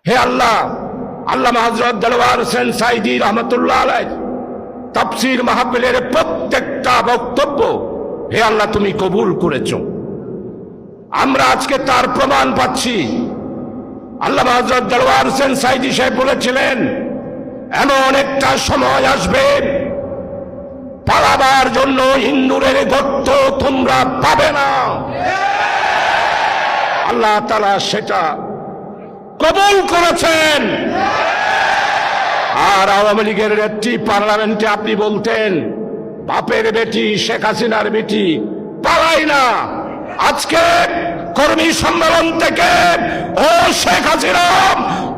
হে আল্লাহ, আল্লামা হযরত দেলোয়ার হোসেন সাঈদী রহমাতুল্লাহ আলাইহি তাফসীর মাহফিলের প্রত্যেকটা বক্তব্য হে আল্লাহ তুমি কবুল করেছো। আমরা আজকে তার প্রমাণ পাচ্ছি। আল্লামা হযরত দেলোয়ার হোসেন সাঈদী সাহেব বলেছিলেন, এমন একটা সময় আসবে পালাবার জন্য ইন্দুরের গর্ত তোমরা পাবে না। আল্লাহ তাআলা সেটা কবুল করেছেন। আর আওয়ামী লীগের একটি পার্লামেন্টে আপনি বলতেন, বাপের বেটি শেখ হাসিনার বেটি পালাই না। আজকে কর্মী সম্মেলন থেকে ও শেখ হাসিনা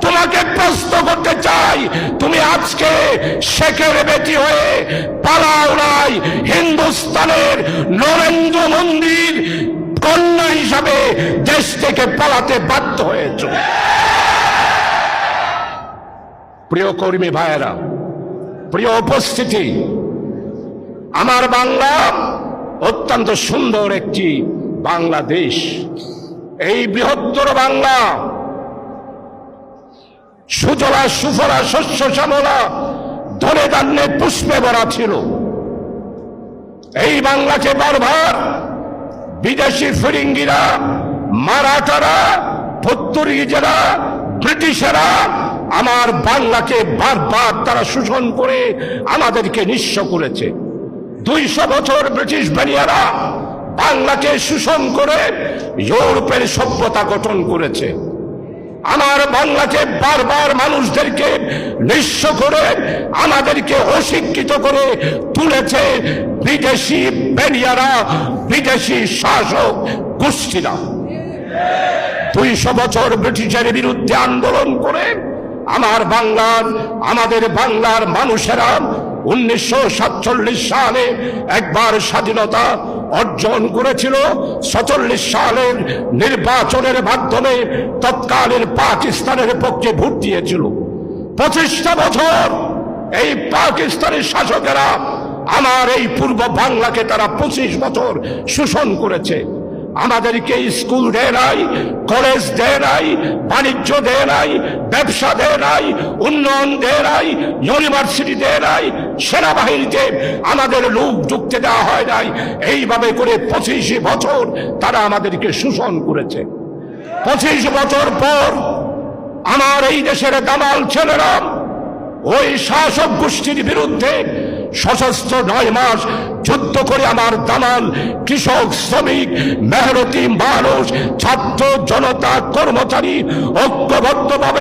তোমাকে প্রশ্ন করতে চাই, তুমি আজকে শেখের বেটি হয়ে পালাও নাই, হিন্দুস্তানের নরেন্দ্র মোদীর কন্যা হিসাবে দেশ থেকে পালাতে বাধ্য হয়েছ। প্রিয় কর্মী ভাইয়েরা, প্রিয় উপস্থিতি, আমার বাংলা অত্যন্ত সুন্দর একটি বাংলাদেশ। এই বৃহত্তর বাংলা সুজলা সুফলা শস্য শ্যামলা ধনে ধান্যে পুষ্পে ভরা ছিল। এই বাংলাকে বারবার বিদেশি ফিরিঙ্গিরা, মারাঠারা, পর্তুগিজেরা, ব্রিটিশেরা আমার বাংলাকে বারবার তারা শোষণ করে আমাদেরকে নিঃস্ব করেছে। 200 বছর ব্রিটিশ বানিয়ারা বাংলাকে শোষণ করে ইউরোপের সভ্যতা গঠন করেছে। আমার বাংলাকে বারবার মানুষদেরকে নিঃস্ব করে আমাদেরকে অশিক্ষিত করে তুলেছে বিদেশি বেনিয়ারা, বিদেশি শাসক গোষ্ঠীরা। 200 বছর ব্রিটিশের বিরুদ্ধে আন্দোলন করে আমাদের বাংলার মানুষেরা 1947 সালে একবার স্বাধীনতা অর্জন করেছিল। 47 সালের নির্বাচনের মাধ্যমে তৎকালীন পাকিস্তানের পক্ষে ভোট দিয়েছিল। 25টা বছর এই পাকিস্তানের শাসকেরা আমার এই পূর্ব বাংলাকে তারা 25 বছর শোষণ করেছে। আমাদেরকে স্কুল দেয় নাই, কলেজ দেয় নাই, বাণিজ্য দেয় নাই, ব্যবসা দেয় নাই, উন্নয়ন দেয় নাই, ইউনিভার্সিটি দেয় নাই, সেনাবাহিনীতে আমাদের লোক ঢুকতে দেওয়া হয় নাই। এইভাবে করে 25 বছর তারা আমাদেরকে শোষণ করেছে। 25 বছর পর আমার এই দেশের দামাল ছেলেরা ওই শাসক গোষ্ঠীর বিরুদ্ধে সশস্ত্র 9 মাস যুদ্ধ করে আমার দামাল কৃষক, শ্রমিক, মেহনতি মানুষ, ছাত্র, জনতা, কর্মচারী ঐক্যবদ্ধভাবে